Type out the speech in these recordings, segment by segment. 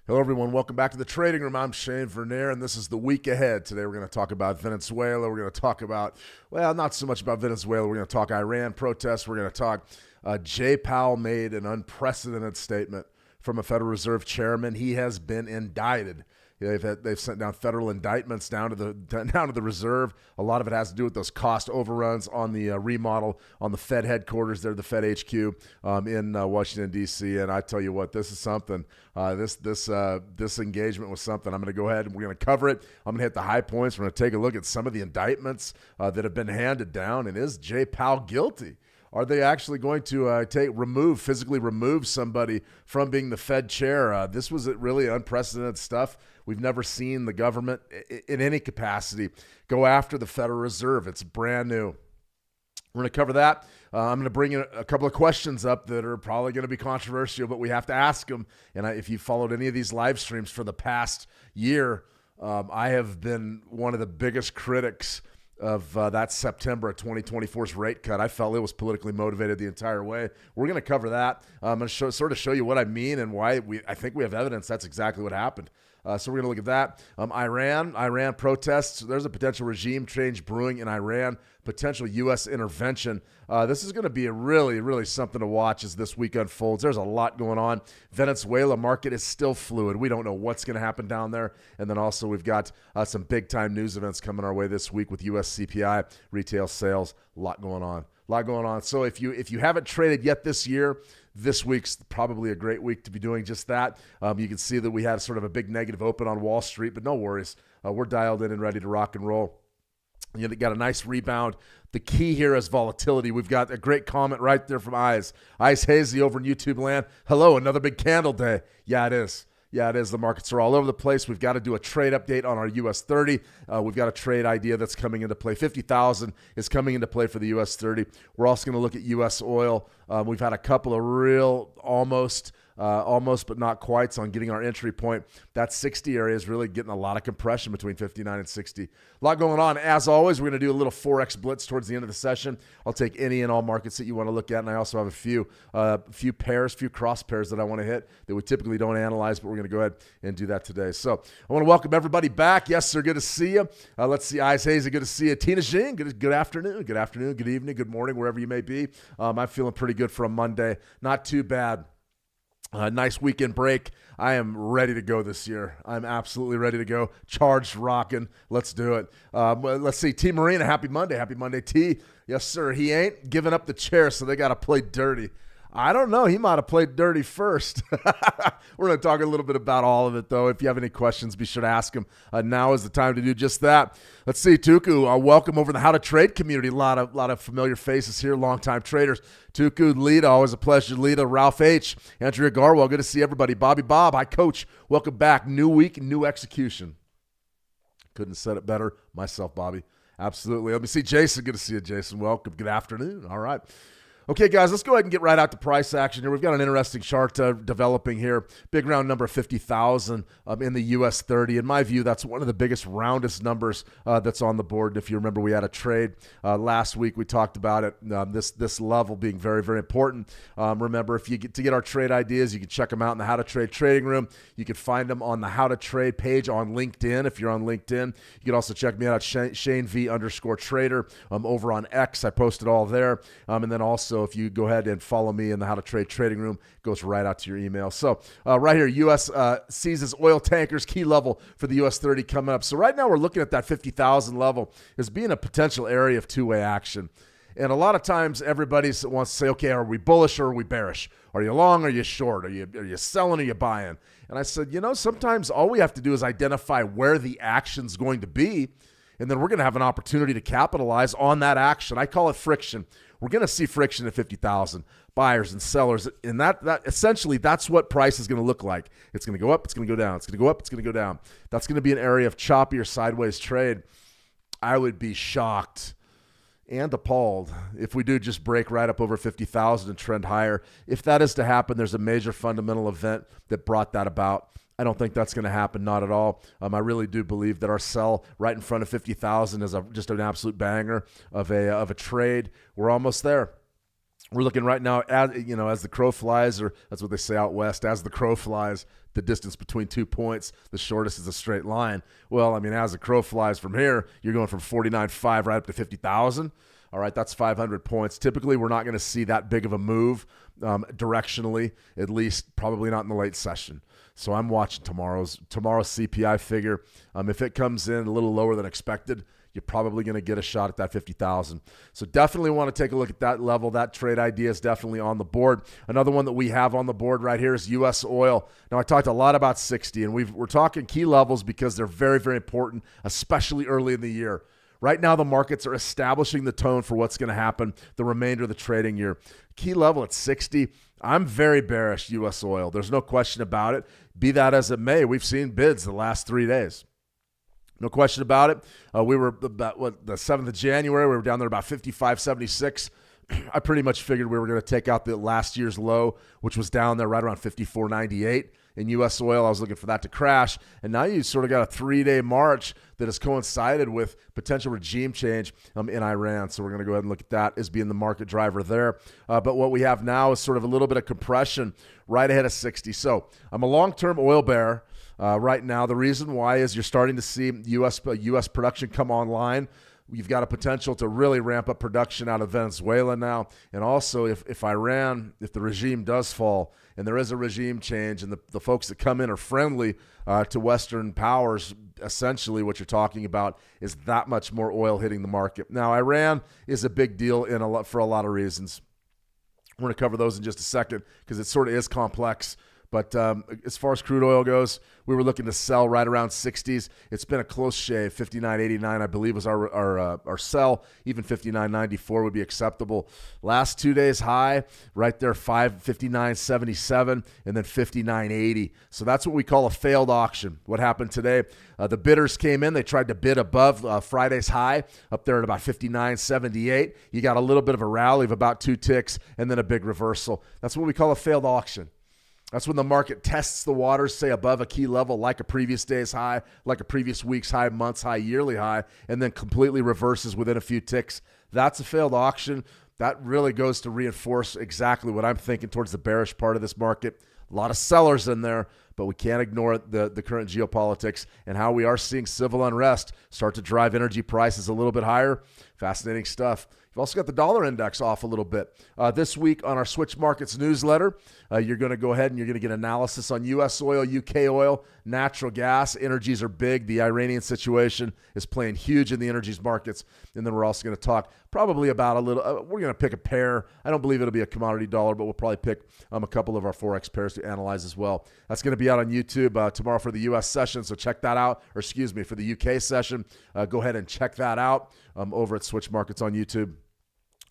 Hello, everyone. Welcome back to the Trading Room. I'm Shane Vernier, and this is the week ahead. Today, we're going to talk about Venezuela. We're going to talk about, well, not so much about Venezuela. We're going to talk Iran protests. We're going to talk Jay Powell made an unprecedented statement from a Federal Reserve chairman. He has been indicted. They've sent down federal indictments down to the Reserve. A lot of it has to do with those cost overruns on the remodel on the Fed headquarters there, the Fed HQ in Washington, D.C. And I tell you what, this is something. This engagement was something. I'm going to go ahead and we're going to cover it. I'm going to hit the high points. We're going to take a look at some of the indictments that have been handed down. And is Jay Powell guilty? Are they actually going to physically remove somebody from being the Fed chair? This was really unprecedented stuff. We've never seen the government in any capacity go after the Federal Reserve. It's brand new. We're going to cover that. I'm going to bring in a couple of questions up that are probably going to be controversial, but we have to ask them. And if you followed any of these live streams for the past year, I have been one of the biggest critics of that September of 2024's rate cut. I felt it was politically motivated the entire way. We're going to cover that. I'm going to show you what I mean and why I think we have evidence that's exactly what happened. So we're going to look at that. Iran protests. There's a potential regime change brewing in Iran, potential U.S. intervention. This is going to be really something to watch as this week unfolds. There's a lot going on. Venezuela market is still fluid. We don't know what's going to happen down there. And then also we've got some big-time news events coming our way this week with U.S. CPI, retail sales, a lot going on. So if you haven't traded yet this year, this week's probably a great week to be doing just that. You can see that we had sort of a big negative open on Wall Street, but no worries. We're dialed in and ready to rock and roll. You got a nice rebound. The key here is volatility. We've got a great comment right there from Eyes Hazy over in YouTube land. Hello, another big candle day. Yeah, it is. The markets are all over the place. We've got to do a trade update on our US 30. We've got a trade idea that's coming into play. 50,000 is coming into play for the US 30. We're also going to look at US oil. We've had a couple of real almost but not quite on getting our entry point. That 60 area is really getting a lot of compression between 59 and 60. A lot going on. As always, we're going to do a little Forex blitz towards the end of the session. I'll take any and all markets that you want to look at, and I also have a few cross pairs that I want to hit that we typically don't analyze, but we're going to go ahead and do that today. So I want to welcome everybody back. Yes, sir, good to see you. Let's see, Eyes Hazy, good to see you. Tina Jean, good afternoon, good evening, good morning, wherever you may be. I'm feeling pretty good for a Monday. Not too bad. Nice weekend break. I am ready to go this year. I'm absolutely ready to go. Charged, rocking. Let's do it. Let's see. T. Marina, happy Monday. Happy Monday, T. Yes, sir. He ain't giving up the chair, so they got to play dirty. I don't know. He might have played dirty first. We're going to talk a little bit about all of it, though. If you have any questions, be sure to ask him. Now is the time to do just that. Let's see, Tuku. Welcome over the How to Trade community. A lot of familiar faces here, longtime traders. Tuku, Lita, always a pleasure. Lita, Ralph H., Andrea Garwell, good to see everybody. Bobby Bob, hi, Coach. Welcome back. New week, new execution. Couldn't have said it better myself, Bobby. Absolutely. Let me see Jason. Good to see you, Jason. Welcome. Good afternoon. All right. Okay, guys, let's go ahead and get right out to price action here. We've got an interesting chart developing here. Big round number 50,000 in the US 30. In my view, that's one of the biggest, roundest numbers that's on the board. And if you remember, we had a trade last week. We talked about it, this level being very, very important. Remember, if you get our trade ideas, you can check them out in the How to Trade Trading Room. You can find them on the How to Trade page on LinkedIn if you're on LinkedIn. You can also check me out at ShaneV_Trader over on X. I posted all there. And then also, if you go ahead and follow me in the How to Trade Trading Room, it goes right out to your email. So right here, U.S. seizes oil tankers, key level for the U.S. 30 coming up. So right now we're looking at that 50,000 level as being a potential area of two-way action. And a lot of times everybody wants to say, okay, are we bullish or are we bearish? Are you long or are you short? Are you selling or are you buying? And I said, sometimes all we have to do is identify where the action's going to be, and then we're going to have an opportunity to capitalize on that action. I call it friction. We're going to see friction at 50,000, buyers and sellers. And that essentially, that's what price is going to look like. It's going to go up. It's going to go down. It's going to go up. It's going to go down. That's going to be an area of choppy or sideways trade. I would be shocked and appalled if we do just break right up over 50,000 and trend higher. If that is to happen, there's a major fundamental event that brought that about. I don't think that's going to happen, not at all. I really do believe that our sell right in front of 50,000 is just an absolute banger of a trade. We're almost there. We're looking right now as the crow flies, or that's what they say out west, as the crow flies, the distance between 2 points, the shortest is a straight line. Well, I mean, as the crow flies from here, you're going from 49.5 right up to 50,000. All right, that's 500 points. Typically, we're not going to see that big of a move directionally, at least probably not in the late session. So I'm watching tomorrow's CPI figure. If it comes in a little lower than expected, you're probably going to get a shot at that 50,000. So definitely want to take a look at that level. That trade idea is definitely on the board. Another one that we have on the board right here is U.S. oil. Now, I talked a lot about 60, and we're talking key levels because they're very, very important, especially early in the year. Right now, the markets are establishing the tone for what's going to happen the remainder of the trading year. Key level at 60. I'm very bearish U.S. oil. There's no question about it. Be that as it may, we've seen bids the last 3 days. No question about it. We were about the 7th of January. We were down there about 55.76. I pretty much figured we were going to take out the last year's low, which was down there right around 54.98. In U.S. oil, I was looking for that to crash. And now you sort of got a 3-day march that has coincided with potential regime change in Iran. So we're going to go ahead and look at that as being the market driver there. But what we have now is sort of a little bit of compression right ahead of 60. So I'm a long-term oil bear. Right now, the reason why is you're starting to see U.S. production come online. You've got a potential to really ramp up production out of Venezuela now. And also, if the regime does fall and there is a regime change and the folks that come in are friendly to Western powers, essentially what you're talking about is that much more oil hitting the market. Now, Iran is a big deal for a lot of reasons. We're going to cover those in just a second because it sort of is complex. But as far as crude oil goes, we were looking to sell right around 60s. It's been a close shave. 59.89, I believe, was our sell. Even 59.94 would be acceptable. Last 2 days high, right there, 59.77, and then 59.80. So that's what we call a failed auction. What happened today? The bidders came in. They tried to bid above Friday's high, up there at about 59.78. You got a little bit of a rally of about 2 ticks, and then a big reversal. That's what we call a failed auction. That's when the market tests the waters, say above a key level, like a previous day's high, like a previous week's high, month's high, yearly high, and then completely reverses within a few ticks. That's a failed auction. That really goes to reinforce exactly what I'm thinking towards the bearish part of this market. A lot of sellers in there, but we can't ignore the current geopolitics and how we are seeing civil unrest start to drive energy prices a little bit higher. Fascinating stuff. You've also got the dollar index off a little bit. This week on our Switch Markets newsletter, you're going to go ahead and you're going to get analysis on U.S. oil, UK oil, natural gas. Energies are big. The Iranian situation is playing huge in the energies markets. And then we're also going to talk probably about a little, we're going to pick a pair. I don't believe it'll be a commodity dollar, but we'll probably pick a couple of our Forex pairs to analyze as well. That's going to be out on YouTube tomorrow for the U.S. session, so check that out. Or excuse me, for the UK session, go ahead and check that out over at Switch Markets on YouTube.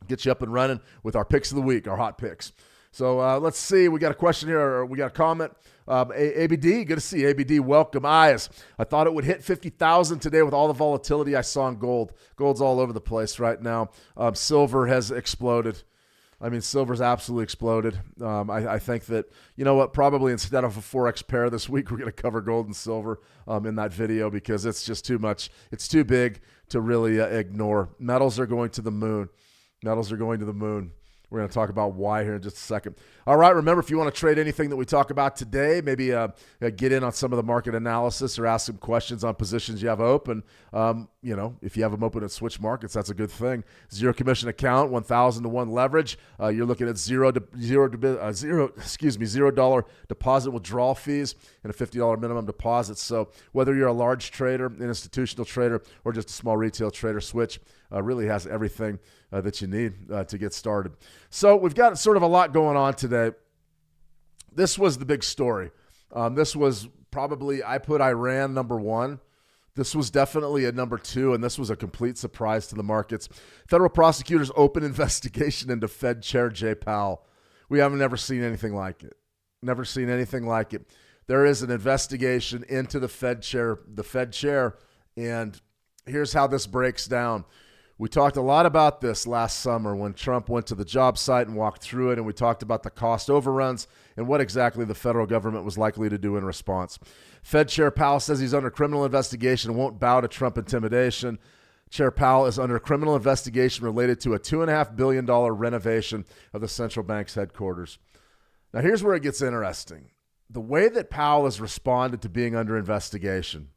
Get you up and running with our picks of the week, our hot picks. So let's see. We got a question here, or we got a comment. ABD, good to see you. ABD, welcome. Eyes, I thought it would hit 50,000 today with all the volatility I saw in gold. Gold's all over the place right now. Silver has exploded. I mean, silver's absolutely exploded. I think that, you know what, probably instead of a Forex pair this week, we're going to cover gold and silver in that video because it's just too much. It's too big to really ignore. Metals are going to the moon. Metals are going to the moon. We're going to talk about why here in just a second. All right, remember, if you want to trade anything that we talk about today, maybe get in on some of the market analysis or ask some questions on positions you have open. If you have them open at Switch Markets, that's a good thing. Zero commission account, 1,000 to 1 leverage. You're looking at $0 deposit withdrawal fees and a $50 minimum deposit. So whether you're a large trader, an institutional trader, or just a small retail trader, Switch really has everything that you need to get started. So we've got sort of a lot going on today. This was the big story. This was probably, I put Iran number 1. This was definitely a number 2, and this was a complete surprise to the markets. Federal prosecutors open investigation into Fed Chair Jay Powell. We haven't never seen anything like it. Never seen anything like it. There is an investigation into the Fed chair, and here's how this breaks down. We talked a lot about this last summer when Trump went to the job site and walked through it, and we talked about the cost overruns and what exactly the federal government was likely to do in response. Fed Chair Powell says he's under criminal investigation and won't bow to Trump intimidation. Chair Powell is under criminal investigation related to a $2.5 billion renovation of the central bank's headquarters. Now, here's where it gets interesting. The way that Powell has responded to being under investigation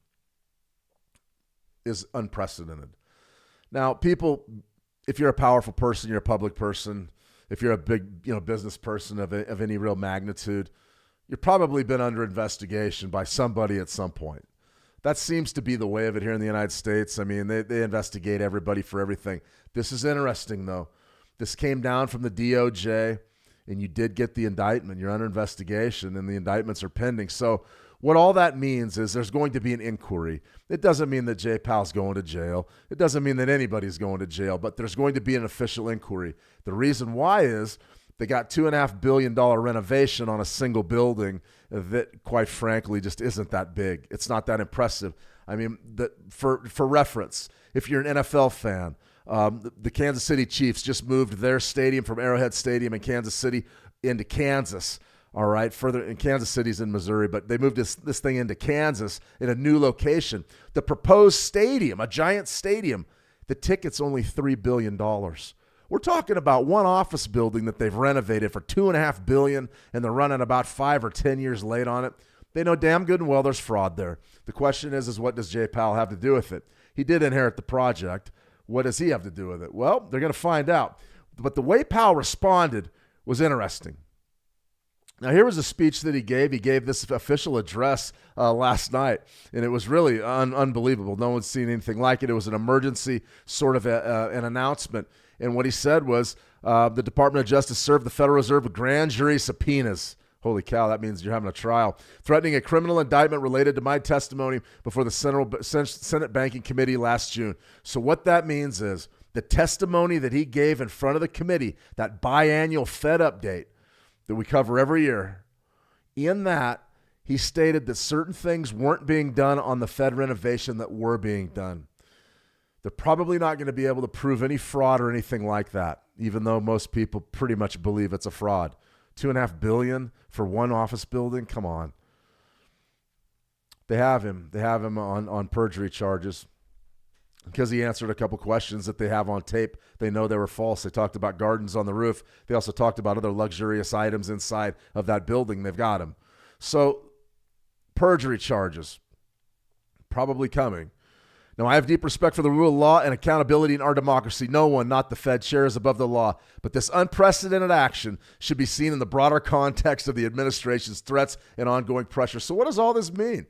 is unprecedented. Now, people, if you're a powerful person, you're a public person, if you're a big, business person of any real magnitude, you've probably been under investigation by somebody at some point. That seems to be the way of it here in the United States. I mean, they investigate everybody for everything. This is interesting, though. This came down from the DOJ, and you did get the indictment. You're under investigation, and the indictments are pending. So what all that means is there's going to be an inquiry. It doesn't mean that Jay Powell's going to jail. It doesn't mean that anybody's going to jail, but there's going to be an official inquiry. The reason why is they got $2.5 billion renovation on a single building that, quite frankly, just isn't that big. It's not that impressive. I mean, for reference, if you're an NFL fan, the Kansas City Chiefs just moved their stadium from Arrowhead Stadium in Kansas City into Kansas. All right, further in Kansas City's in Missouri, but they moved this thing into Kansas in a new location. The proposed stadium, a giant stadium, the ticket's only $3 billion. We're talking about one office building that they've renovated for $2.5 billion, and they're running about 5 or 10 years late on it. They know damn good and well there's fraud there. The question is what does Jay Powell have to do with it? He did inherit the project. What does he have to do with it? Well, they're going to find out. But the way Powell responded was interesting. Now, here was a speech that he gave. He gave this official address last night, and it was really unbelievable. No one's seen anything like it. It was an emergency sort of an announcement. And what he said was the Department of Justice served the Federal Reserve with grand jury subpoenas. Holy cow, that means you're having a trial. Threatening a criminal indictment related to my testimony before the Senate Banking Committee last June. So what that means is the testimony that he gave in front of the committee, that biannual Fed update that we cover every year, in that he stated that certain things weren't being done on the Fed renovation that were being done. They're probably not going to be able to prove any fraud or anything like that, even though most people pretty much believe it's a fraud. $2.5 billion for one office building? Come on. They have him. They have him on perjury charges because he answered a couple questions that they have on tape. They know they were false. They talked about gardens on the roof. They also talked about other luxurious items inside of that building. They've got him. So perjury charges probably coming. Now, I have deep respect for the rule of law and accountability in our democracy. No one, not the Fed, shares above the law. But this unprecedented action should be seen in the broader context of the administration's threats and ongoing pressure. So what does all this mean?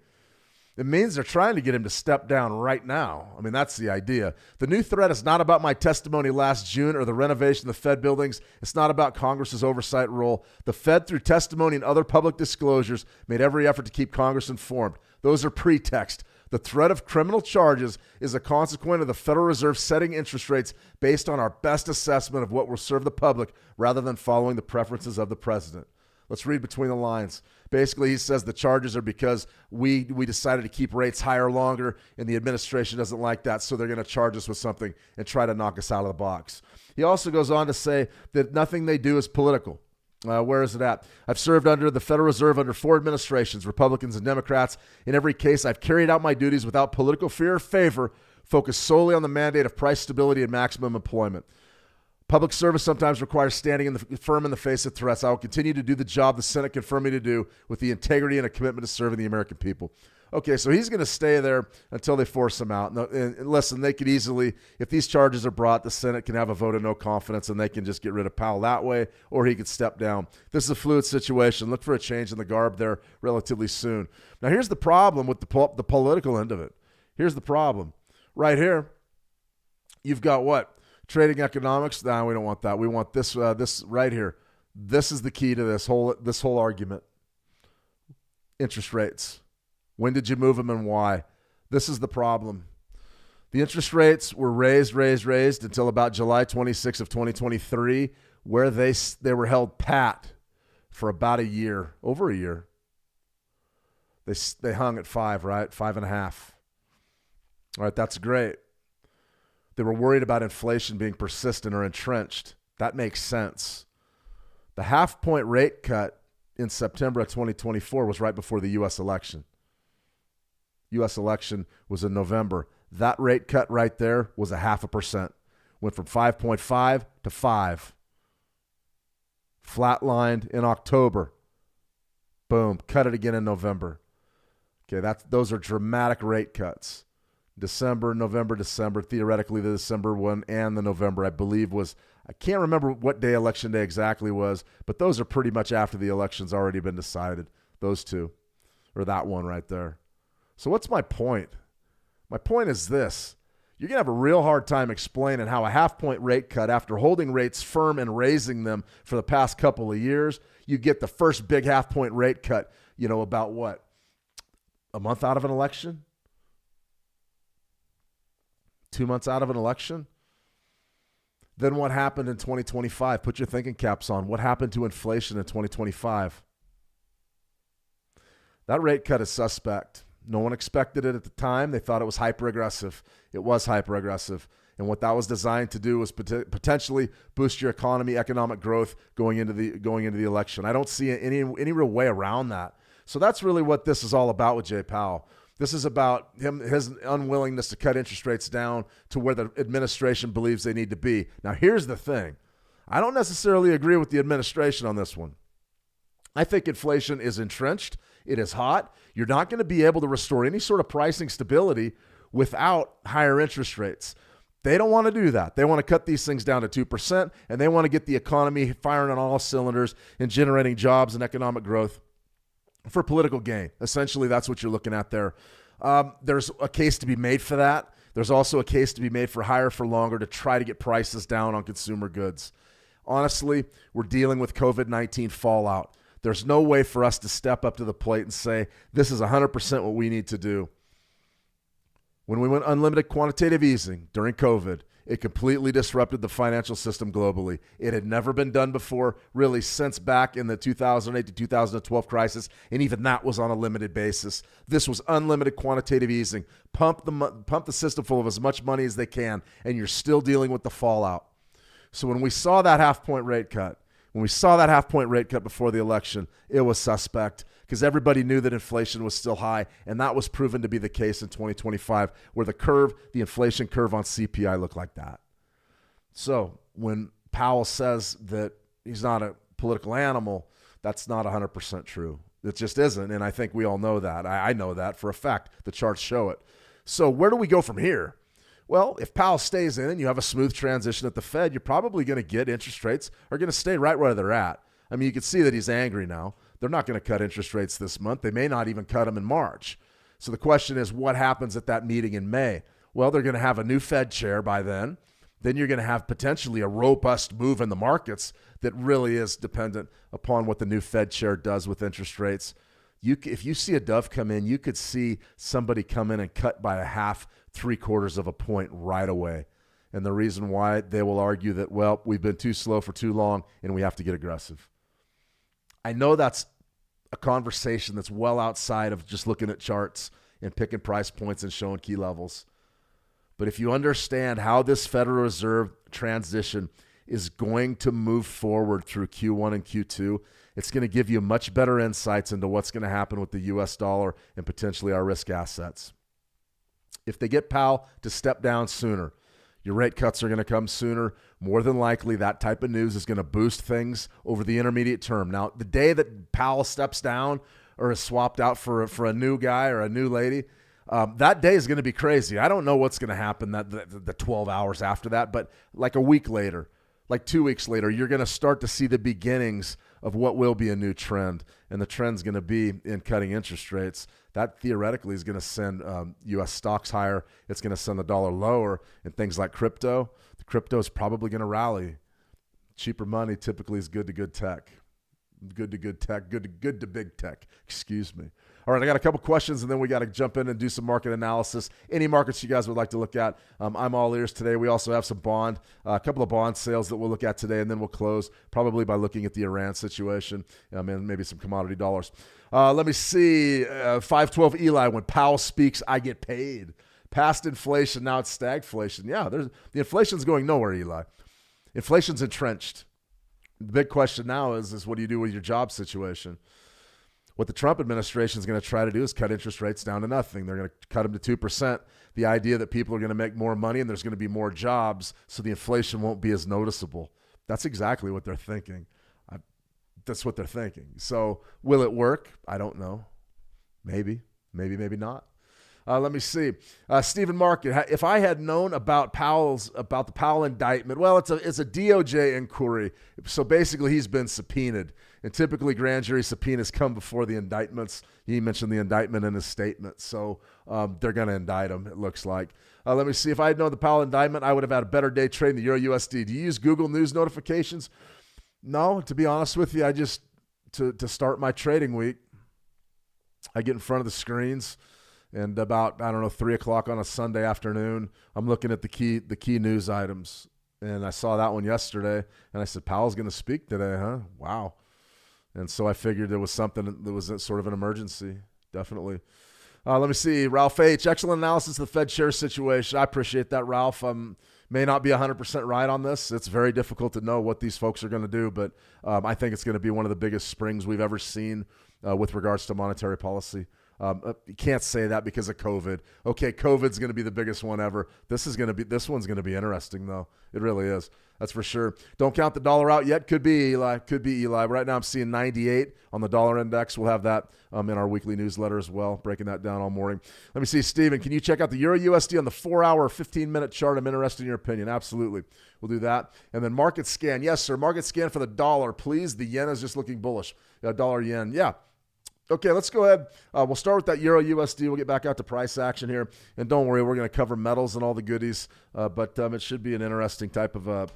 It means they're trying to get him to step down right now. I mean, that's the idea. The new threat is not about my testimony last June or the renovation of the Fed buildings. It's not about Congress's oversight role. The Fed, through testimony and other public disclosures, made every effort to keep Congress informed. Those are pretext. The threat of criminal charges is a consequence of the Federal Reserve setting interest rates based on our best assessment of what will serve the public rather than following the preferences of the president. Let's read between the lines. Basically, he says the charges are because we decided to keep rates higher longer, and the administration doesn't like that, so they're going to charge us with something and try to knock us out of the box. He also goes on to say that nothing they do is political. Where is it at? I've served under the Federal Reserve under 4 administrations, Republicans and Democrats. In every case, I've carried out my duties without political fear or favor, focused solely on the mandate of price stability and maximum employment. Public service sometimes requires standing firm in the face of threats. I will continue to do the job the Senate confirmed me to do with the integrity and a commitment to serving the American people. Okay, so he's going to stay there until they force him out. And listen, they could easily, if these charges are brought, the Senate can have a vote of no confidence and they can just get rid of Powell that way, or he could step down. This is a fluid situation. Look for a change in the garb there relatively soon. Now, here's the problem with the political end of it. Here's the problem. Right here, you've got what? Trading economics? No, we don't want that. We want this right here. This is the key to this whole argument. Interest rates. When did you move them and why? This is the problem. The interest rates were raised until about July 26 of 2023, where they were held pat for about a year, over a year. They hung at 5, right? 5.5. All right, that's great. They were worried about inflation being persistent or entrenched. That makes sense. The half-point rate cut in September of 2024 was right before the U.S. election. U.S. election was in November. That rate cut right there was 0.5%. Went from 5.5 to 5. Flatlined in October. Boom. Cut it again in November. Okay, those are dramatic rate cuts. December, November, December. Theoretically, the December one and the November, I believe, I can't remember what day election day exactly was, but those are pretty much after the election's already been decided. Those two, or that one right there. So what's my point? My point is this. You're going to have a real hard time explaining how a half-point rate cut, after holding rates firm and raising them for the past couple of years, you get the first big half-point rate cut, about what? A month out of an election? 2 months out of an election? Then what happened in 2025? Put your thinking caps on. What happened to inflation in 2025? That rate cut is suspect. No one expected it at the time. They thought it was hyper-aggressive. It was hyper-aggressive. And what that was designed to do was potentially boost your economy, economic growth going into the election. I don't see any real way around that. So that's really what this is all about with Jay Powell. This is about his unwillingness to cut interest rates down to where the administration believes they need to be. Now, here's the thing. I don't necessarily agree with the administration on this one. I think inflation is entrenched. It is hot. You're not going to be able to restore any sort of pricing stability without higher interest rates. They don't want to do that. They want to cut these things down to 2%, and they want to get the economy firing on all cylinders and generating jobs and economic growth for political gain. Essentially, that's what you're looking at there. There's a case to be made for that. There's also a case to be made for higher for longer to try to get prices down on consumer goods. Honestly, we're dealing with COVID-19 fallout. There's no way for us to step up to the plate and say, this is 100% what we need to do. When we went unlimited quantitative easing during COVID, it completely disrupted the financial system globally. It had never been done before, really, since back in the 2008 to 2012 crisis, and even that was on a limited basis. This was unlimited quantitative easing. Pump the system full of as much money as they can, and you're still dealing with the fallout. So when we saw that half-point rate cut, before the election, it was suspect because everybody knew that inflation was still high, and that was proven to be the case in 2025, where the inflation curve on CPI looked like that. So when Powell says that he's not a political animal, that's not 100% true. It just isn't, and I think we all know that. I know that for a fact. The charts show it. So where do we go from here? Well, if Powell stays in and you have a smooth transition at the Fed, you're probably going to get interest rates are going to stay right where they're at. I mean, you can see that he's angry now. They're not going to cut interest rates this month. They may not even cut them in March. So the question is, what happens at that meeting in May? Well, they're going to have a new Fed chair by then. Then you're going to have potentially a robust move in the markets that really is dependent upon what the new Fed chair does with interest rates. If you see a dove come in, you could see somebody come in and cut by a half, 3/4 of a point right away. And the reason why, they will argue that, well, we've been too slow for too long and we have to get aggressive. I know that's a conversation that's well outside of just looking at charts and picking price points and showing key levels. But if you understand how this Federal Reserve transition is going to move forward through Q1 and Q2, it's going to give you much better insights into what's going to happen with the U.S. dollar and potentially our risk assets. If they get Powell to step down sooner, your rate cuts are going to come sooner. More than likely, that type of news is going to boost things over the intermediate term. Now, the day that Powell steps down or is swapped out for a new guy or a new lady, that day is going to be crazy. I don't know what's going to happen the 12 hours after that, but like a week later, like 2 weeks later, you're going to start to see the beginnings of what will be a new trend. And the trend's going to be in cutting interest rates. That theoretically is going to send U.S. stocks higher. It's going to send the dollar lower. And things like crypto, the crypto is probably going to rally. Cheaper money typically is good to good tech. Good to good tech, good to big tech, excuse me. All right, I got a couple questions, and then we got to jump in and do some market analysis. Any markets you guys would like to look at, I'm all ears today. We also have a couple of bond sales that we'll look at today, and then we'll close probably by looking at the Iran situation and maybe some commodity dollars. Let me see, 512 Eli, when Powell speaks, I get paid. Past inflation, now it's stagflation. Yeah, the inflation's going nowhere, Eli. Inflation's entrenched. The big question now is what do you do with your job situation? What the Trump administration is going to try to do is cut interest rates down to nothing. They're going to cut them to 2%. The idea that people are going to make more money and there's going to be more jobs, so the inflation won't be as noticeable. That's exactly what they're thinking. That's what they're thinking. So will it work? I don't know. Maybe not. Let me see. Stephen Market, if I had known about the Powell indictment, well, it's a DOJ inquiry. So basically he's been subpoenaed. And typically grand jury subpoenas come before the indictments. He mentioned the indictment in his statement. So they're going to indict him, it looks like. Let me see. If I had known the Powell indictment, I would have had a better day trading the Euro USD. Do you use Google News notifications? No, to be honest with you, I just, to start my trading week, I get in front of the screens, and about, 3 o'clock on a Sunday afternoon, I'm looking at the key news items. And I saw that one yesterday, and I said, Powell's going to speak today, huh? Wow. And so I figured there was something that was sort of an emergency, definitely. Let me see. Ralph H., excellent analysis of the Fed share situation. I appreciate that, Ralph. May not be 100% right on this. It's very difficult to know what these folks are going to do, but I think it's going to be one of the biggest springs we've ever seen with regards to monetary policy. You can't say that because of COVID. Okay, COVID's going to be the biggest one ever. This one's going to be interesting, though. It really is. That's for sure. Don't count the dollar out yet. Could be Eli. Right now I'm seeing 98 on the dollar index. We'll have that in our weekly newsletter as well, breaking that down all morning. Let me see, Steven, can you check out the Euro USD on the 4-hour, 15-minute chart? I'm interested in your opinion. Absolutely. We'll do that. And then market scan. Yes, sir. Market scan for the dollar, please. The yen is just looking bullish. Dollar yen. Yeah. Okay, let's go ahead. We'll start with that Euro USD. We'll get back out to price action here. And don't worry, we're going to cover metals and all the goodies. But it should be an interesting type of a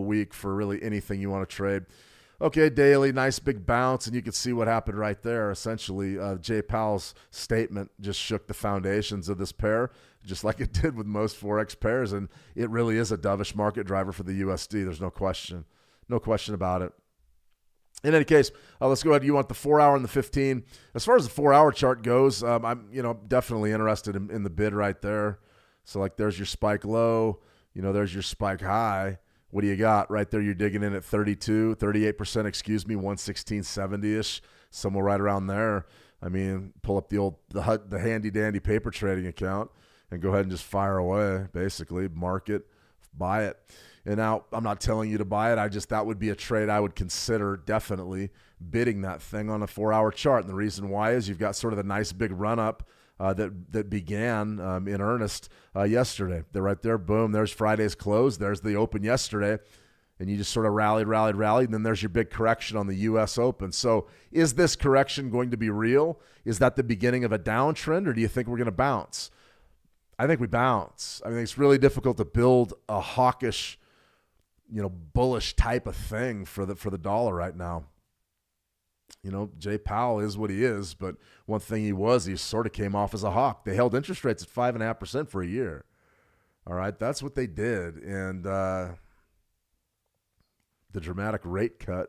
week for really anything you want to trade. Okay, daily, nice big bounce, and you can see what happened right there. Essentially, Jay Powell's statement just shook the foundations of this pair, just like it did with most Forex pairs, and it really is a dovish market driver for the USD. There's no question about it. In any case, let's go ahead. You want the 4-hour and the 15. As far as the 4-hour chart goes, I'm definitely interested in the bid right there. So like there's your spike low, there's your spike high. What do you got right there? You're digging in at 38%, 116.70-ish, somewhere right around there. I mean, pull up the handy dandy paper trading account and go ahead and just fire away, basically, mark it, buy it. And now I'm not telling you to buy it. that would be a trade I would consider definitely bidding that thing on a 4-hour chart. And the reason why is you've got sort of a nice big run up that began in earnest yesterday. They're right there. Boom. There's Friday's close. There's the open yesterday. And you just sort of rallied. And then there's your big correction on the U.S. Open. So is this correction going to be real? Is that the beginning of a downtrend, or do you think we're going to bounce? I think we bounce. I mean, it's really difficult to build a hawkish, bullish type of thing for the dollar right now. Jay Powell is what he is, but one thing he sort of came off as a hawk. They held interest rates at 5.5% for a year. All right, that's what they did. And the dramatic rate cut,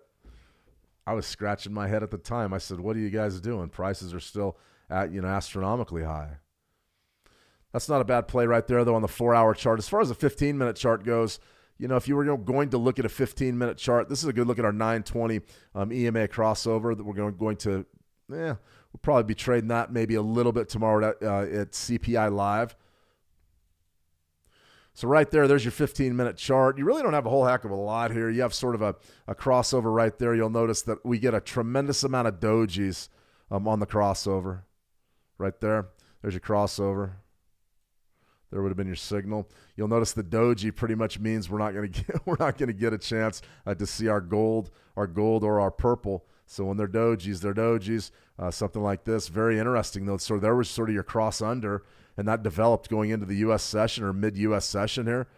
I was scratching my head at the time. I said, what are you guys doing? Prices are still at, astronomically high. That's not a bad play right there, though, on the 4-hour chart. As far as the 15-minute chart goes, if you were going to look at a 15-minute chart, this is a good look at our 920 EMA crossover that we're going to, we'll probably be trading that maybe a little bit tomorrow at CPI Live. So right there's your 15-minute chart. You really don't have a whole heck of a lot here. You have sort of a crossover right there. You'll notice that we get a tremendous amount of dojis on the crossover. Right there. There's your crossover. There would have been your signal. You'll notice the doji pretty much means we're not going to get a chance to see our gold or our purple. So when they're dojis, something like this. Very interesting though. So there was sort of your cross under, and that developed going into the U.S. session or mid-U.S. session here.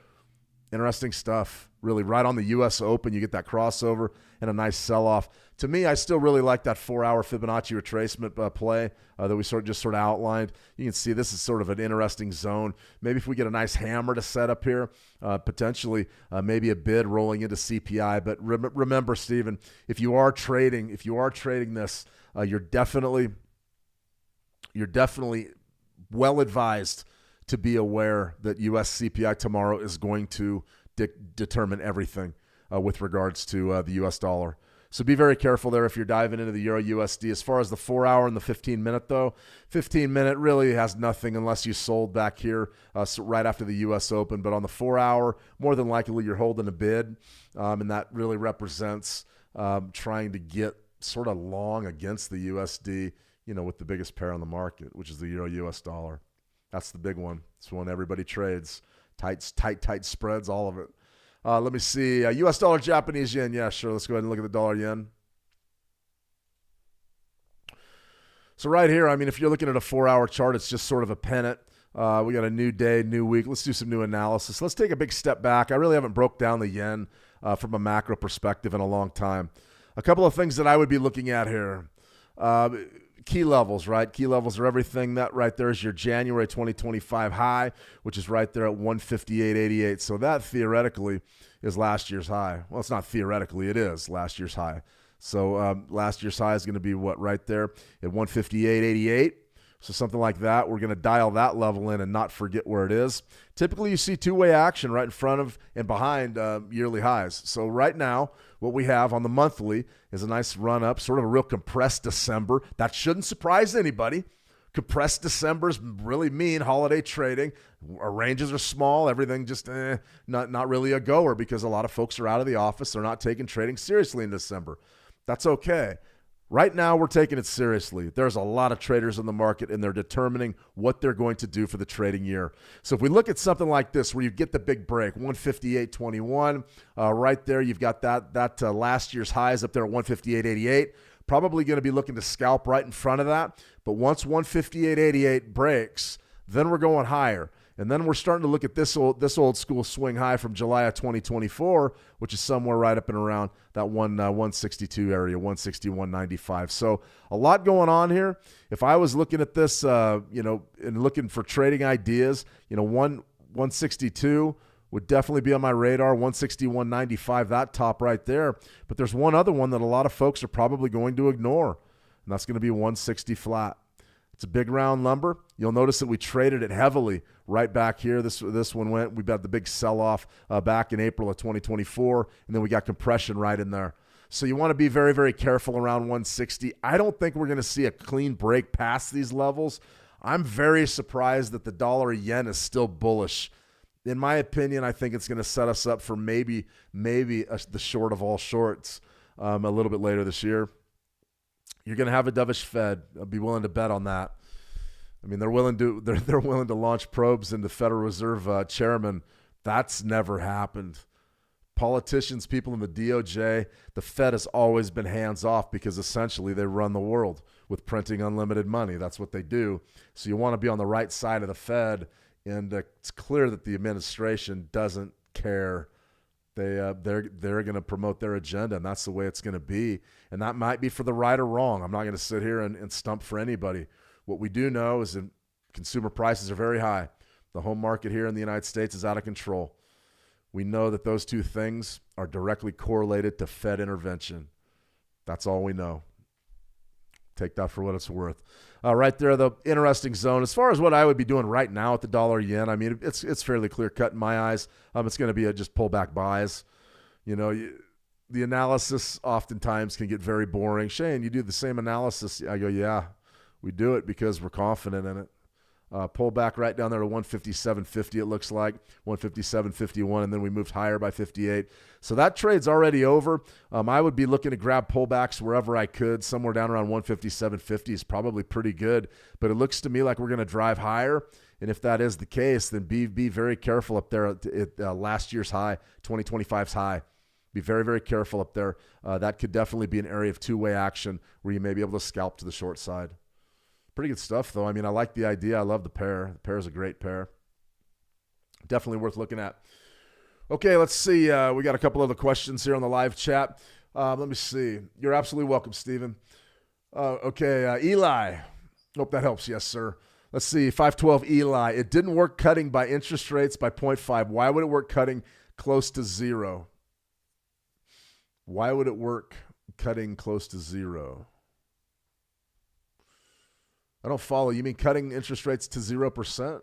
Interesting stuff. Really, right on the U.S. Open, you get that crossover and a nice sell-off. To me, I still really like that 4-hour Fibonacci retracement play that we sort of outlined. You can see this is sort of an interesting zone. Maybe if we get a nice hammer to set up here, potentially maybe a bid rolling into CPI. But remember, Stephen, if you are trading this, you're definitely well advised to be aware that U.S. CPI tomorrow is going to determine everything with regards to the U.S. dollar. So be very careful there if you're diving into the Euro USD. As far as the 4-hour and the 15-minute, though, 15-minute really has nothing unless you sold back here so right after the U.S. Open. But on the 4-hour, more than likely you're holding a bid, and that really represents trying to get sort of long against the USD, with the biggest pair on the market, which is the Euro US dollar. That's the big one. It's one everybody trades. Tight spreads, all of it. Let me see. US dollar, Japanese yen. Yeah, sure. Let's go ahead and look at the dollar yen. So right here, if you're looking at a 4-hour chart, it's just sort of a pennant. We got a new day, new week. Let's do some new analysis. Let's take a big step back. I really haven't broke down the yen from a macro perspective in a long time. A couple of things that I would be looking at here. Key levels, right? Key levels are everything. That right there is your January 2025 high, which is right there at 158.88. So that theoretically is last year's high. Well, it's not theoretically. It is last year's high. So last year's high is going to be what right there at 158.88. So something like that. We're going to dial that level in and not forget where it is. Typically, you see two-way action right in front of and behind yearly highs. So right now, what we have on the monthly is a nice run-up, sort of a real compressed December. That shouldn't surprise anybody. Compressed Decembers really mean holiday trading. Our ranges are small. Everything just not really a goer because a lot of folks are out of the office. They're not taking trading seriously in December. That's okay. Right now, we're taking it seriously. There's a lot of traders in the market, and they're determining what they're going to do for the trading year. So if we look at something like this, where you get the big break, 158.21, right there, you've got that last year's highs up there at 158.88. Probably going to be looking to scalp right in front of that. But once 158.88 breaks, then we're going higher. And then we're starting to look at this old school swing high from July of 2024, which is somewhere right up and around that 162 area, 161.95. So a lot going on here. If I was looking at this, and looking for trading ideas, 162 would definitely be on my radar. 161.95, that top right there. But there's one other one that a lot of folks are probably going to ignore, and that's going to be 160 flat. It's a big round number. You'll notice that we traded it heavily right back here. This one went. We got the big sell-off back in April of 2024, and then we got compression right in there. So you want to be very, very careful around 160. I don't think we're going to see a clean break past these levels. I'm very surprised that the dollar yen is still bullish. In my opinion, I think it's going to set us up for maybe the short of all shorts a little bit later this year. You're going to have a dovish Fed. I'll be willing to bet on that. They're willing to launch probes into Federal Reserve chairman. That's never happened. Politicians, people in the DOJ, the Fed has always been hands off because essentially they run the world with printing unlimited money. That's what they do. So you want to be on the right side of the Fed, and it's clear that the administration doesn't care. They're going to promote their agenda, and that's the way it's going to be. And that might be for the right or wrong. I'm not going to sit here and stump for anybody. What we do know is that consumer prices are very high. The home market here in the United States is out of control. We know that those two things are directly correlated to Fed intervention. That's all we know. Take that for what it's worth. Right there, the interesting zone. As far as what I would be doing right now at the dollar yen, it's fairly clear cut in my eyes. It's going to be just pullback buys. The analysis oftentimes can get very boring. Shane, you do the same analysis. I go, yeah, we do it because we're confident in it. Pull back right down there to 157.50, it looks like, 157.51, and then we moved higher by 58. So that trade's already over. I would be looking to grab pullbacks wherever I could. Somewhere down around 157.50 is probably pretty good, but it looks to me like we're going to drive higher. And if that is the case, then be very careful up there at last year's high, 2025's high. Be very, very careful up there. That could definitely be an area of two-way action where you may be able to scalp to the short side. Pretty good stuff, though. I like the idea. I love the pair. The pair is a great pair. Definitely worth looking at. Okay, let's see. We got a couple other questions here on the live chat. Let me see. You're absolutely welcome, Stephen. Eli. Hope that helps. Yes, sir. Let's see. 512 Eli. It didn't work cutting by interest rates by 0.5. Why would it work cutting close to zero? Why would it work cutting close to zero? I don't follow. You mean cutting interest rates to 0%?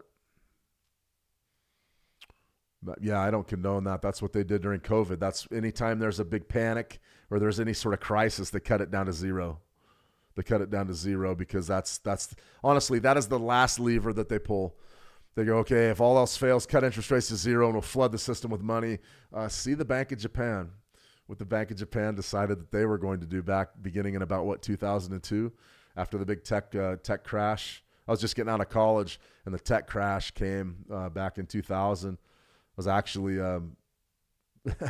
But yeah, I don't condone that. That's what they did during COVID. That's anytime there's a big panic or there's any sort of crisis, they cut it down to zero. They cut it down to zero because that's honestly, that is the last lever that they pull. They go, okay, if all else fails, cut interest rates to zero and we'll flood the system with money. See the Bank of Japan. What the Bank of Japan decided that they were going to do back beginning in about, 2002 after the big tech crash. I was just getting out of college and the tech crash came back in 2000. I was actually,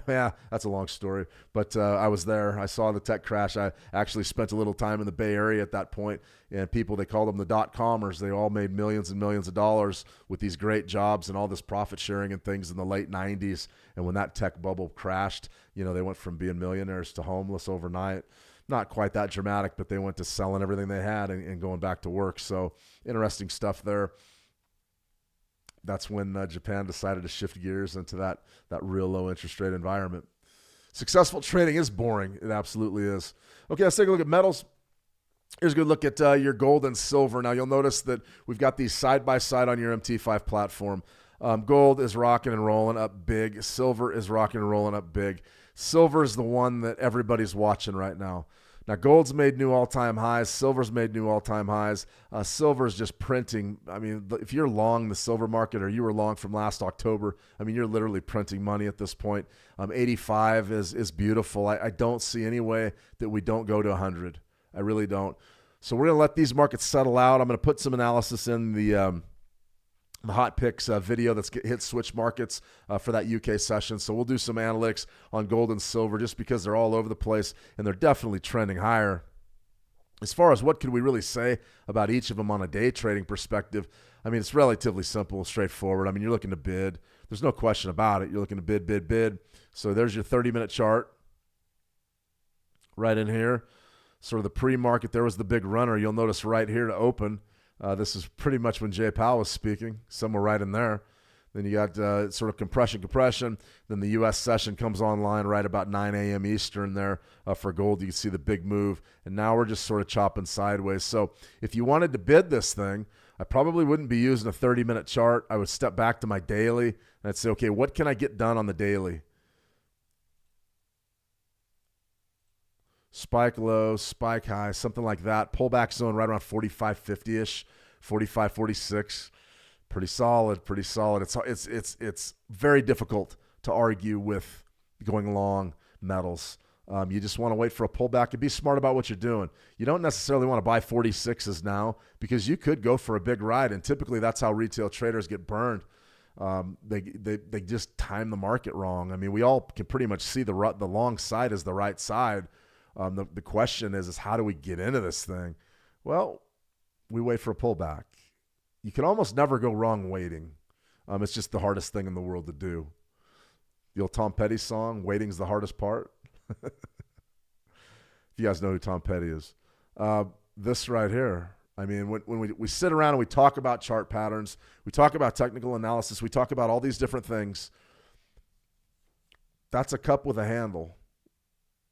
yeah, that's a long story. But I was there. I saw the tech crash. I actually spent a little time in the Bay Area at that point. And people, they called them the dot-commers. They all made millions and millions of dollars with these great jobs and all this profit sharing and things in the late 90s. And when that tech bubble crashed, they went from being millionaires to homeless overnight. Not quite that dramatic, but they went to selling everything they had and going back to work. So interesting stuff there. That's when Japan decided to shift gears into that real low interest rate environment. Successful trading is boring. It absolutely is. Okay, let's take a look at metals. Here's a good look at your gold and silver. Now, you'll notice that we've got these side-by-side on your MT5 platform. Gold is rocking and rolling up big. Silver is rocking and rolling up big. Silver is the one that everybody's watching right now. Now, gold's made new all-time highs. Silver's made new all-time highs. Silver's just printing. I mean, if you're long the silver market or you were long from last October, I mean, you're literally printing money at this point. 85 is beautiful. I don't see any way that we don't go to 100. I really don't. So we're going to let these markets settle out. I'm going to put some analysis in the hot picks video that's hit switch markets for that UK session. So we'll do some analytics on gold and silver just because they're all over the place and they're definitely trending higher. As far as what could we really say about each of them on a day trading perspective, I mean, it's relatively simple and straightforward. I mean, you're looking to bid. There's no question about it. You're looking to bid, bid, bid. So there's your 30-minute chart right in here. Sort of the pre-market, there was the big runner. You'll notice right here to open. This is pretty much when Jay Powell was speaking, somewhere right in there. Then you got sort of compression. Then the U.S. session comes online right about 9 a.m. Eastern there for gold. You can see the big move. And now we're just sort of chopping sideways. So if you wanted to bid this thing, I probably wouldn't be using a 30-minute chart. I would step back to my daily and I'd say, okay, what can I get done on the daily? Spike low, spike high, something like that. Pullback zone right around 45.50-ish, 45.46. Pretty solid. It's very difficult to argue with going long metals. You just want to wait for a pullback and be smart about what you're doing. You don't necessarily want to buy 46s now because you could go for a big ride, and typically that's how retail traders get burned. They just time the market wrong. I mean, we all can pretty much see the long side is the right side. The question is how do we get into this thing? Well, we wait for a pullback. You can almost never go wrong waiting. It's just the hardest thing in the world to do. The old Tom Petty song, "Waiting's the hardest part." If you guys know who Tom Petty is. This right here. I mean, when we sit around and we talk about chart patterns, we talk about technical analysis, we talk about all these different things. That's a cup with a handle.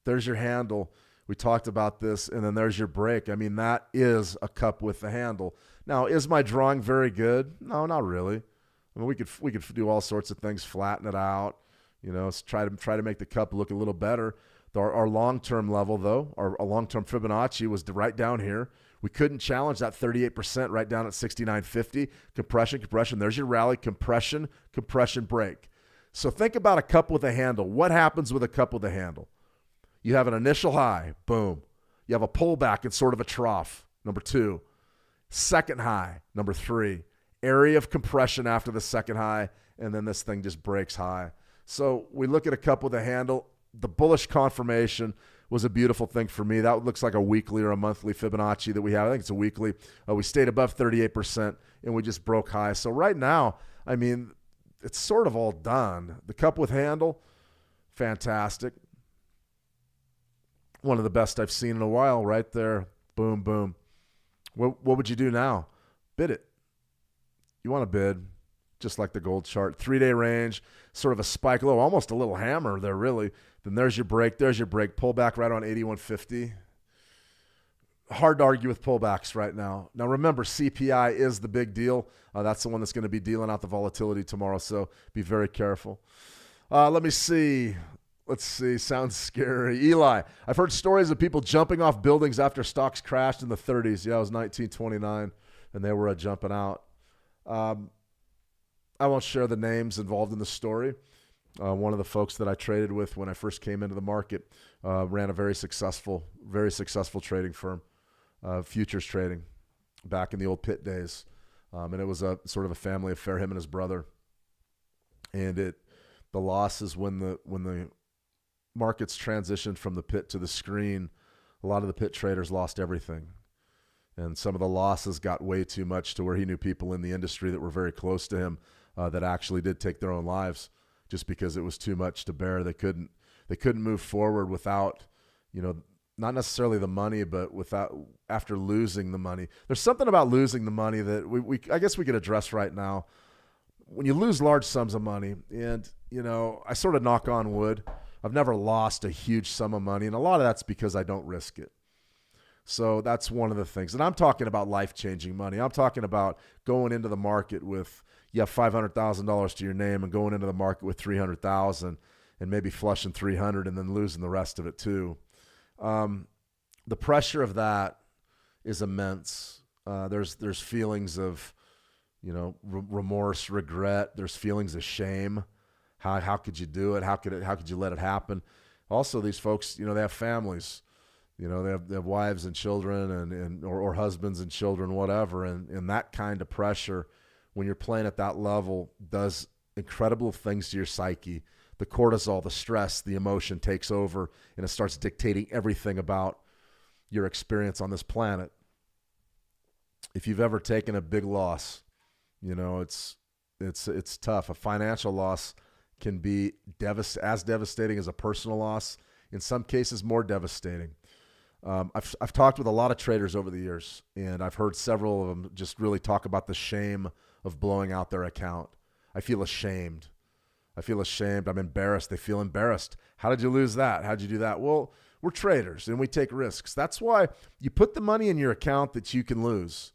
There's your handle. We talked about this, and then there's your break. I mean, that is a cup with a handle. Now, is my drawing very good? No, not really. I mean, we could do all sorts of things, flatten it out, try to make the cup look a little better. Our long-term level, though, our long-term Fibonacci was right down here. We couldn't challenge that 38% right down at 69.50. Compression. There's your rally. Compression, break. So think about a cup with a handle. What happens with a cup with a handle? You have an initial high, boom. You have a pullback and sort of a trough, number 2. Second high, number 3. Area of compression after the second high, and then this thing just breaks high. So we look at a cup with a handle. The bullish confirmation was a beautiful thing for me. That looks like a weekly or a monthly Fibonacci that we have. I think it's a weekly. We stayed above 38%, and we just broke high. So right now, I mean, it's sort of all done. The cup with handle, fantastic. One of the best I've seen in a while right there. Boom, boom. What would you do now? Bid it. You want to bid, just like the gold chart. 3-day range, sort of a spike low, almost a little hammer there, really. Then there's your break. Pull back right on 81.50. hard to argue with pullbacks right now. Now, remember, CPI is the big deal. That's the one that's going to be dealing out the volatility tomorrow, so be very careful. Let me see. Let's see. Sounds scary. Eli, I've heard stories of people jumping off buildings after stocks crashed in the 30s. Yeah, it was 1929, and they were jumping out. I won't share the names involved in the story. One of the folks that I traded with when I first came into the market ran a very successful trading firm, futures trading, back in the old pit days. And it was a sort of a family affair, him and his brother. And the losses when the markets transitioned from the pit to the screen, a lot of the pit traders lost everything. And some of the losses got way too much to where he knew people in the industry that were very close to him that actually did take their own lives just because it was too much to bear. They couldn't move forward without, not necessarily the money, but after losing the money. There's something about losing the money that I guess we could address right now. When you lose large sums of money, and, I sort of knock on wood, I've never lost a huge sum of money, and a lot of that's because I don't risk it. So that's one of the things. And I'm talking about life-changing money. I'm talking about going into the market with, $500,000 to your name and going into the market with $300,000 and maybe flushing 300 and then losing the rest of it too. The pressure of that is immense. There's feelings of, remorse, regret. There's feelings of shame. How could you do it? How could you let it happen? Also, these folks, they have families. They have wives and children or husbands and children, whatever. And that kind of pressure, when you're playing at that level, does incredible things to your psyche. The cortisol, the stress, the emotion takes over, and it starts dictating everything about your experience on this planet. If you've ever taken a big loss, it's tough. A financial loss can be as devastating as a personal loss. In some cases, more devastating. I've talked with a lot of traders over the years, and I've heard several of them just really talk about the shame of blowing out their account. I feel ashamed. I'm embarrassed. They feel embarrassed. How did you lose that? How did you do that? Well, we're traders, and we take risks. That's why you put the money in your account that you can lose.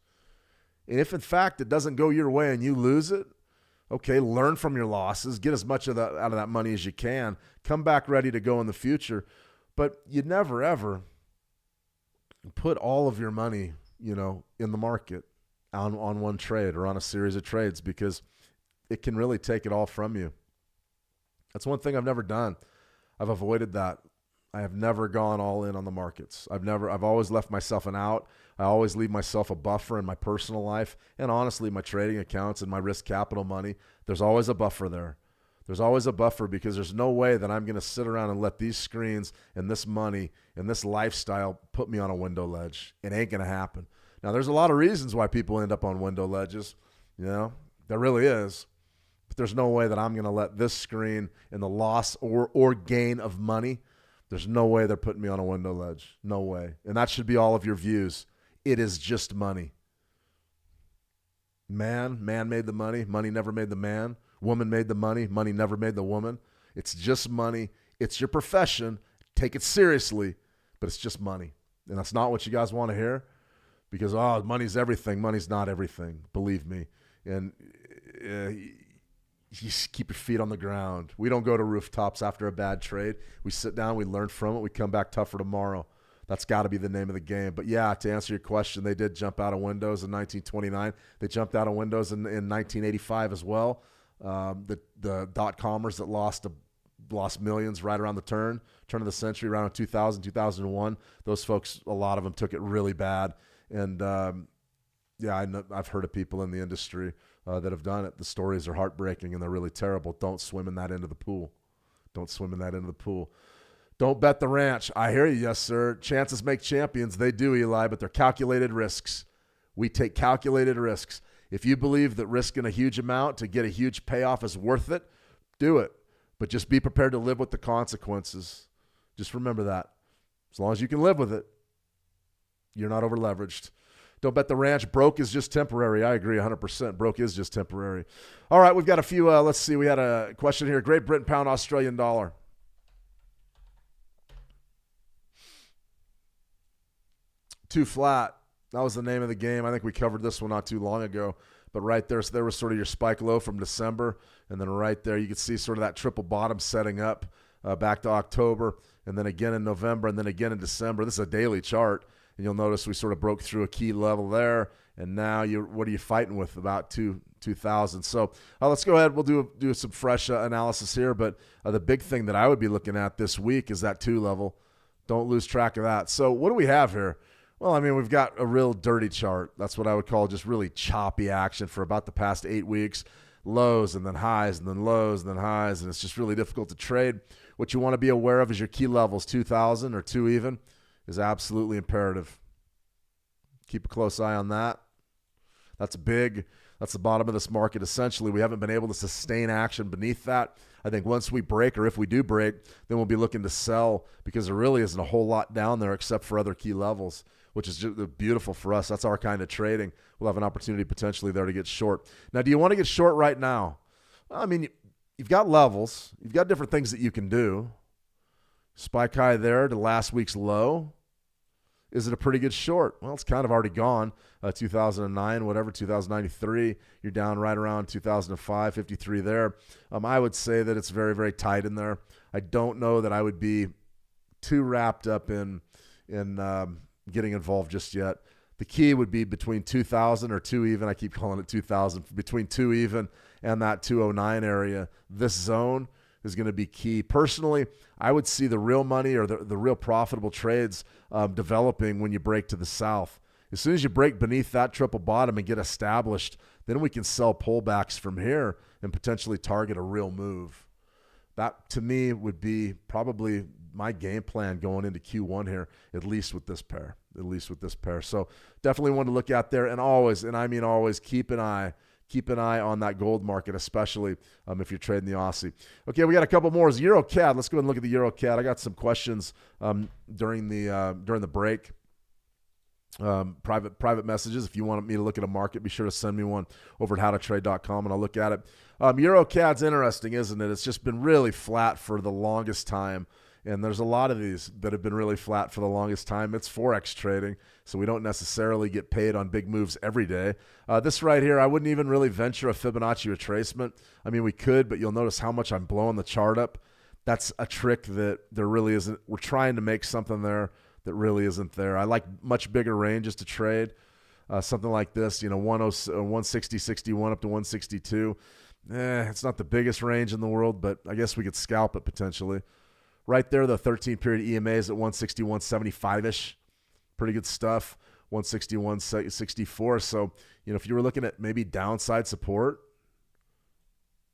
And if, in fact, it doesn't go your way and you lose it, okay, learn from your losses. Get as much out of that money as you can. Come back ready to go in the future. But you never, ever put all of your money, in the market on one trade or on a series of trades, because it can really take it all from you. That's one thing I've never done. I've avoided that. I have never gone all in on the markets. I've always left myself an out. I always leave myself a buffer in my personal life, and honestly, my trading accounts and my risk capital money, there's always a buffer there. There's always a buffer, because there's no way that I'm going to sit around and let these screens and this money and this lifestyle put me on a window ledge. It ain't going to happen. Now, there's a lot of reasons why people end up on window ledges. There really is. But there's no way that I'm going to let this screen and the loss or gain of money, there's no way they're putting me on a window ledge. No way. And that should be all of your views. It is just money. Man made the money. Money never made the man. Woman made the money. Money never made the woman. It's just money. It's your profession. Take it seriously, but it's just money. And that's not what you guys want to hear, because, money's everything. Money's not everything, believe me. And you just keep your feet on the ground. We don't go to rooftops after a bad trade. We sit down, we learn from it, we come back tougher tomorrow. That's got to be the name of the game. But yeah, to answer your question, they did jump out of windows in 1929. They jumped out of windows in 1985 as well. The dot-commers that lost millions right around the turn of the century, around 2000, 2001. Those folks, a lot of them took it really bad. And I've heard of people in the industry that have done it. The stories are heartbreaking and they're really terrible. Don't swim in that end of the pool. Don't bet the ranch. I hear you, yes, sir. Chances make champions. They do, Eli, but they're calculated risks. We take calculated risks. If you believe that risking a huge amount to get a huge payoff is worth it, do it. But just be prepared to live with the consequences. Just remember that. As long as you can live with it, you're not over leveraged. Don't bet the ranch. Broke is just temporary. I agree 100%. Broke is just temporary. All right, we've got a few. Let's see. We had a question here. Great Britain pound, Australian dollar. too flat. That was the name of the game. I think we covered this one not too long ago. But right there, so there was sort of your spike low from December. And then right there, you could see sort of that triple bottom setting up back to October. And then again in November, and then again in December. This is a daily chart. And you'll notice we sort of broke through a key level there. And now, what are you fighting with? About 2,000. So let's go ahead. We'll do some fresh analysis here. But the big thing that I would be looking at this week is that 2 level. Don't lose track of that. So what do we have here? Well, I mean, we've got a real dirty chart. That's what I would call just really choppy action for about the past 8 weeks. Lows and then highs and then lows and then highs, and it's just really difficult to trade. What you want to be aware of is your key levels, 2,000 or 2 even, is absolutely imperative. Keep a close eye on that. That's big. That's the bottom of this market. Essentially, we haven't been able to sustain action beneath that. I think once we break, or if we do break, then we'll be looking to sell because there really isn't a whole lot down there except for other key levels, which is just beautiful for us. That's our kind of trading. We'll have an opportunity potentially there to get short. Now, do you want to get short right now? Well, I mean, you've got levels. You've got different things that you can do. Spike high there to last week's low. Is it a pretty good short? Well, it's kind of already gone. 2009, whatever, 2093. You're down right around 2005, 53 there. I would say that it's very, very tight in there. I don't know that I would be too wrapped up in getting involved just yet. The key would be between 2,000 or 2 even. I keep calling it 2,000. Between 2 even and that 209 area. This zone is going to be key. Personally, I would see the real money or the real profitable trades developing when you break to the south. As soon as you break beneath that triple bottom and get established, then we can sell pullbacks from here and potentially target a real move. That, to me, would be probably my game plan going into Q1 here, at least with this pair. So definitely one to look at there. And always, and I mean always, keep an eye on that gold market, especially if you're trading the Aussie. Okay, we got a couple more. Is Euro CAD. Let's go ahead and look at the Euro CAD. I got some questions during the break. Private messages. If you want me to look at a market, be sure to send me one over at howtotrade.com and I'll look at it. Euro CAD's interesting, isn't it? It's just been really flat for the longest time. And there's a lot of these that have been really flat for the longest time. It's Forex trading, so we don't necessarily get paid on big moves every day. This right here, I wouldn't even really venture a Fibonacci retracement. I mean, we could, but you'll notice how much I'm blowing the chart up. That's a trick that there really isn't. We're trying to make something there that really isn't there. I like much bigger ranges to trade. Something like this, 160, 61 up to 162. It's not the biggest range in the world, but I guess we could scalp it potentially. Right there, the 13-period EMA is at 161.75-ish. Pretty good stuff. 161.64. So, if you were looking at maybe downside support,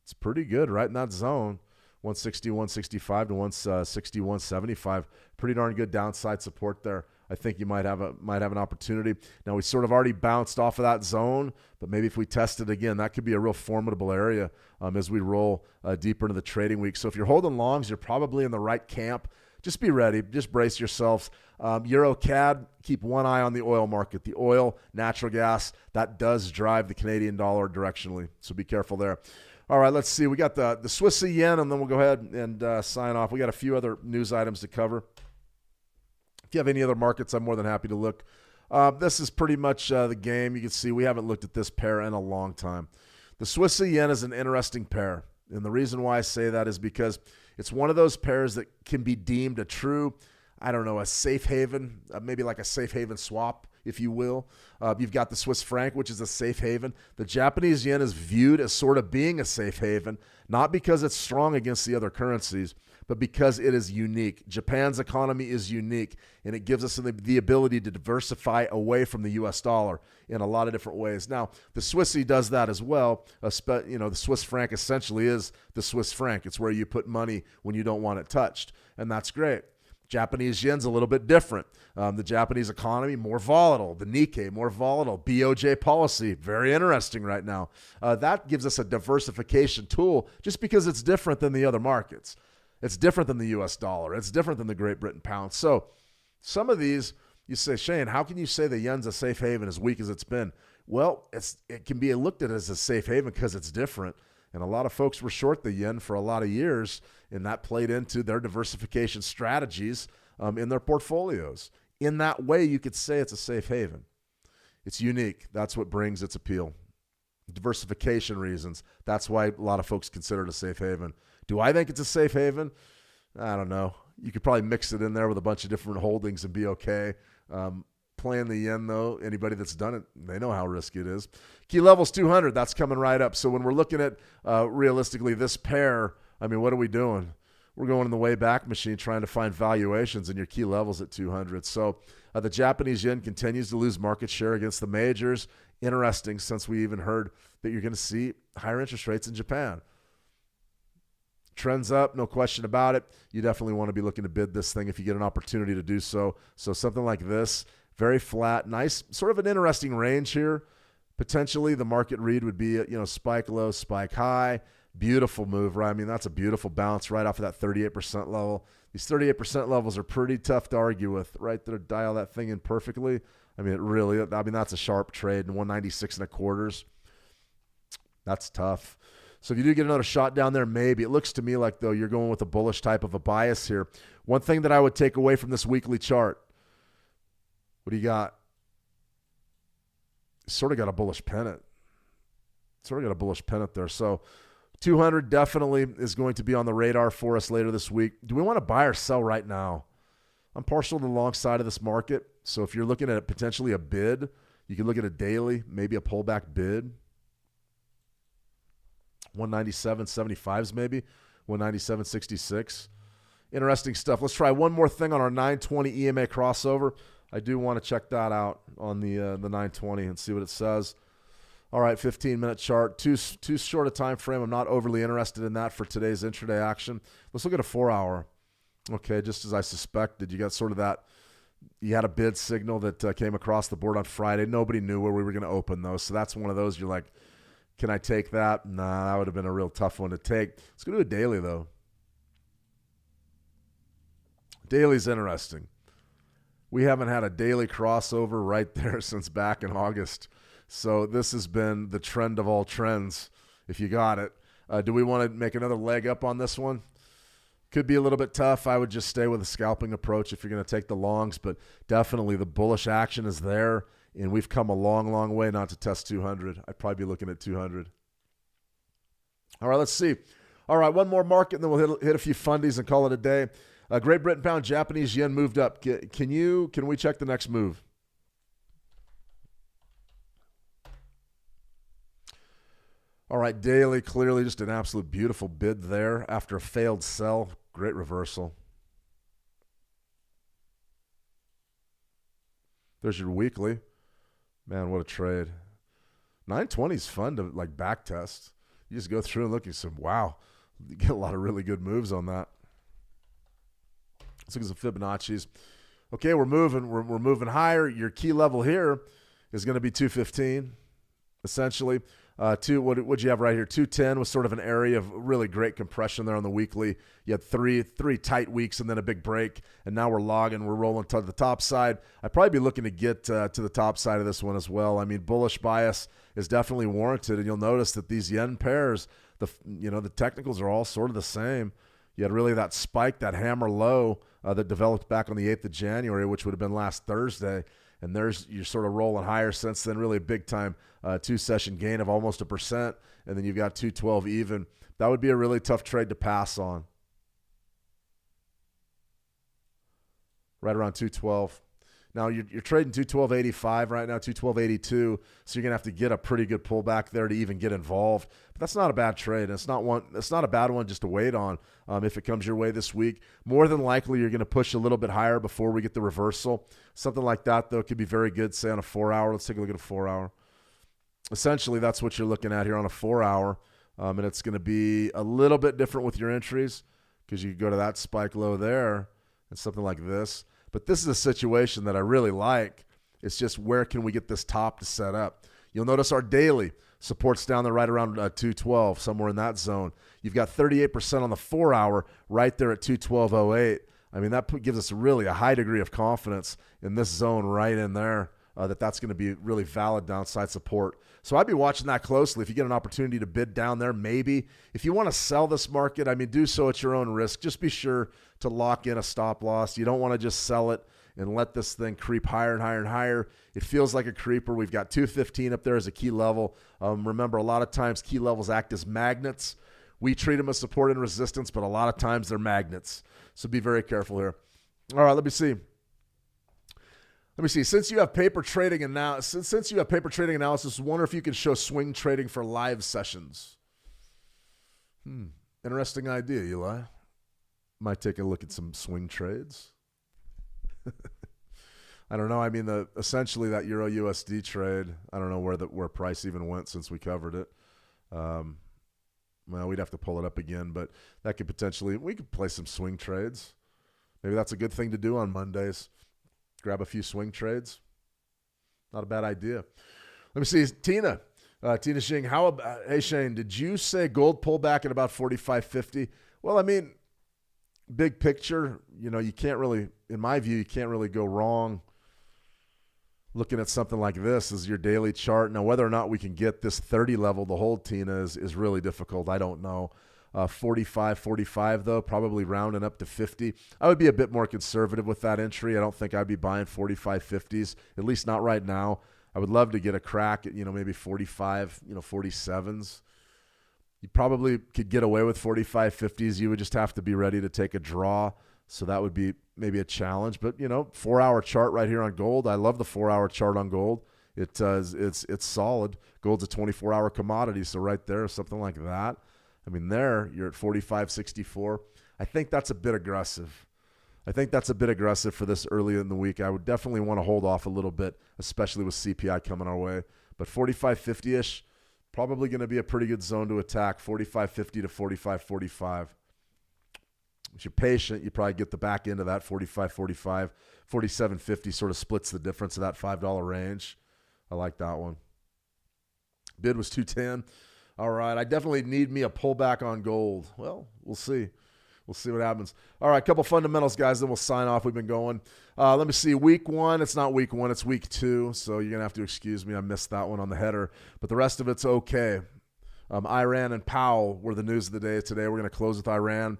it's pretty good right in that zone. 161.65 to 161.75. Pretty darn good downside support there. I think you might have an opportunity. Now, we sort of already bounced off of that zone, but maybe if we test it again, that could be a real formidable area as we roll deeper into the trading week. So if you're holding longs, you're probably in the right camp. Just be ready. Just brace yourselves. Euro CAD, keep one eye on the oil market. The oil, natural gas, that does drive the Canadian dollar directionally. So be careful there. All right, let's see. We got the Swiss yen, and then we'll go ahead and sign off. We got a few other news items to cover. If you have any other markets, I'm more than happy to look. This is pretty much the game. You can see we haven't looked at this pair in a long time. The Swiss yen is an interesting pair. And the reason why I say that is because it's one of those pairs that can be deemed a true, a safe haven, maybe like a safe haven swap, if you will. You've got the Swiss franc, which is a safe haven. The Japanese yen is viewed as sort of being a safe haven, not because it's strong against the other currencies, but because it is unique. Japan's economy is unique, and it gives us the ability to diversify away from the U.S. dollar in a lot of different ways. Now, the Swissy does that as well. The Swiss franc essentially is the Swiss franc. It's where you put money when you don't want it touched, and that's great. Japanese yen's a little bit different. The Japanese economy, more volatile. The Nikkei, more volatile. BOJ policy, very interesting right now. That gives us a diversification tool just because it's different than the other markets. It's different than the U.S. dollar. It's different than the Great Britain pound. So some of these, you say, Shane, how can you say the yen's a safe haven as weak as it's been? Well, it can be looked at as a safe haven because it's different. And a lot of folks were short the yen for a lot of years, and that played into their diversification strategies in their portfolios. In that way, you could say it's a safe haven. It's unique. That's what brings its appeal. Diversification reasons. That's why a lot of folks consider it a safe haven. Do I think it's a safe haven? I don't know. You could probably mix it in there with a bunch of different holdings and be okay. Playing the yen, though, anybody that's done it, they know how risky it is. Key levels 200, that's coming right up. So when we're looking at realistically this pair, I mean, what are we doing? We're going in the way back machine trying to find valuations and your key levels at 200. So the Japanese yen continues to lose market share against the majors. Interesting, since we even heard that you're going to see higher interest rates in Japan. Trends up, no question about it. You definitely want to be looking to bid this thing if you get an opportunity to do so. So something like this, very flat, nice, sort of an interesting range here. Potentially the market read would be, spike low, spike high. Beautiful move, right? I mean, that's a beautiful bounce right off of that 38% level. These 38% levels are pretty tough to argue with, right? There, dial that thing in perfectly. I mean, that's a sharp trade, and 196.25. That's tough. So if you do get another shot down there, maybe. It looks to me like, though, you're going with a bullish type of a bias here. One thing that I would take away from this weekly chart, what do you got? Sort of got a bullish pennant. There. So 200 definitely is going to be on the radar for us later this week. Do we want to buy or sell right now? I'm partial to the long side of this market. So if you're looking at potentially a bid, you can look at a daily, maybe a pullback bid. 197.75s maybe, 197.66. Interesting stuff. Let's try one more thing on our 920 EMA crossover. I do want to check that out on the 920 and see what it says. All right, 15-minute chart. Too short a time frame. I'm not overly interested in that for today's intraday action. Let's look at a 4-hour. Okay, just as I suspected, you got sort of that. You had a bid signal that came across the board on Friday. Nobody knew where we were going to open those. So that's one of those you're like, can I take that? Nah, that would have been a real tough one to take. Let's go to a daily, though. Daily's interesting. We haven't had a daily crossover right there since back in August. So this has been the trend of all trends, if you got it. Do we want to make another leg up on this one? Could be a little bit tough. I would just stay with a scalping approach if you're going to take the longs, but definitely the bullish action is there, and we've come a long, long way not to test 200. I'd probably be looking at 200. All right, let's see. All right, one more market, and then we'll hit a few fundies and call it a day. Great Britain pound, Japanese yen moved up. Can we check the next move? All right, daily, clearly just an absolute beautiful bid there after a failed sell. Great reversal. There's your weekly. Man, what a trade. 920 is fun to back test. You just go through and look and say, wow, you get a lot of really good moves on that. Let's look at some Fibonacci's. Okay, we're moving. We're moving higher. Your key level here is going to be 215, essentially. What'd you have right here? 210 was sort of an area of really great compression there on the weekly. You had three tight weeks and then a big break, and now we're logging. We're rolling to the top side. I'd probably be looking to get to the top side of this one as well. I mean, bullish bias is definitely warranted, and you'll notice that these yen pairs, the technicals are all sort of the same. You had really that spike, that hammer low that developed back on the 8th of January, which would have been last Thursday. And you're sort of rolling higher since then, really a big-time two-session gain of almost 1%, and then you've got 212 even. That would be a really tough trade to pass on. Right around 212. Now, you're trading 212.85 right now, 212.82, so you're going to have to get a pretty good pullback there to even get involved. But that's not a bad trade. It's not a bad one just to wait on if it comes your way this week. More than likely, you're going to push a little bit higher before we get the reversal. Something like that, though, could be very good, say, on a 4-hour. Let's take a look at a 4-hour. Essentially, that's what you're looking at here on a 4-hour, and it's going to be a little bit different with your entries because you go to that spike low there and something like this. But this is a situation that I really like. It's just where can we get this top to set up? You'll notice our daily support's down there right around 212, somewhere in that zone. You've got 38% on the 4-hour right there at 212.08. I mean, that gives us really a high degree of confidence in this zone right in there that's going to be really valid downside support. So I'd be watching that closely. If you get an opportunity to bid down there, maybe. If you want to sell this market, I mean, do so at your own risk. Just be sure to lock in a stop loss. You don't want to just sell it and let this thing creep higher and higher and higher. It feels like a creeper. We've got 215 up there as a key level. Remember, a lot of times key levels act as magnets. We treat them as support and resistance, but a lot of times they're magnets. So be very careful here. All right, let me see. Since you have paper trading analysis, I wonder if you can show swing trading for live sessions. Interesting idea, Eli. Might take a look at some swing trades. I don't know. I mean, essentially that Euro USD trade, I don't know where price even went since we covered it. Well, we'd have to pull it up again, but that could potentially, we could play some swing trades. Maybe that's a good thing to do on Mondays. Grab a few swing trades. Not a bad idea. Let me see. Tina Shing, hey Shane, did you say gold pullback at about 45.50? Well, I mean, big picture, you can't really, in my view, you can't really go wrong looking at something like this as your daily chart. Now, whether or not we can get this 30 level to hold, Tina, is really difficult. I don't know. 45 though, probably rounding up to 50. I would be a bit more conservative with that entry. I don't think I'd be buying 45.50s, at least not right now. I would love to get a crack at, maybe 45, 47s. You probably could get away with 45.50s. You would just have to be ready to take a draw. So that would be maybe a challenge, but 4-hour chart right here on gold. I love the 4-hour chart on gold. It's solid. Gold's a 24-hour commodity. So right there, something like that. I mean, there you're at 45.64. I think that's a bit aggressive. For this early in the week. I would definitely want to hold off a little bit, especially with CPI coming our way. But 45.50-ish, probably going to be a pretty good zone to attack, 45.50 to 45.45. If you're patient, you probably get the back end of that 45.45. 47.50 sort of splits the difference of that $5 range. I like that one. Bid was 210. All right, I definitely need me a pullback on gold. Well, we'll see. We'll see what happens. All right, a couple fundamentals, guys, then we'll sign off. We've been going. Let me see. Week 1, it's not week 1, it's week 2, so you're going to have to excuse me. I missed that one on the header, but the rest of it's okay. Iran and Powell were the news of the day today. We're going to close with Iran.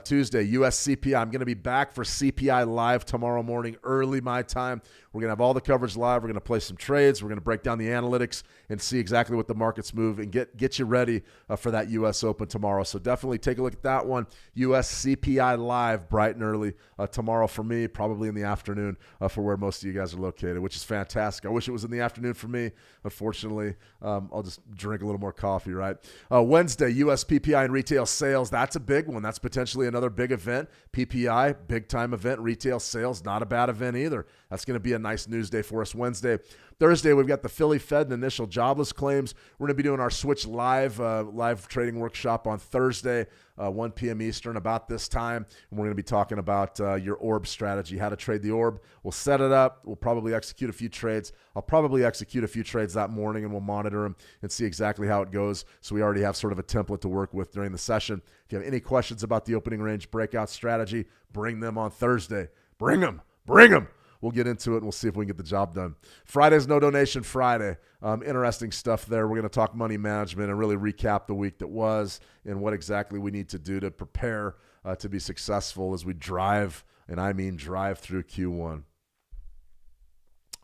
Tuesday, U.S. CPI. I'm going to be back for CPI live tomorrow morning, early my time. We're going to have all the coverage live. We're going to play some trades. We're going to break down the analytics and see exactly what the markets move and get you ready for that U.S. Open tomorrow. So definitely take a look at that one. U.S. CPI live, bright and early tomorrow for me, probably in the afternoon for where most of you guys are located, which is fantastic. I wish it was in the afternoon for me. Unfortunately, I'll just drink a little more coffee, right? Wednesday, U.S. PPI and retail sales. That's a big one. That's potentially another big event. PPI, big time event. Retail sales, not a bad event either. That's going to be a nice news day for us Wednesday. Thursday, we've got the Philly Fed and initial jobless claims. We're going to be doing our Switch live trading workshop on Thursday, 1 p.m. Eastern, about this time. And we're going to be talking about your orb strategy, how to trade the orb. We'll set it up. We'll probably execute a few trades. I'll probably execute a few trades that morning, and we'll monitor them and see exactly how it goes. So we already have sort of a template to work with during the session. If you have any questions about the opening range breakout strategy, bring them on Thursday. Bring them. We'll get into it, and we'll see if we can get the job done. Friday's No Donation Friday. Interesting stuff there. We're going to talk money management and really recap the week that was and what exactly we need to do to prepare to be successful as we drive, and I mean drive through Q1.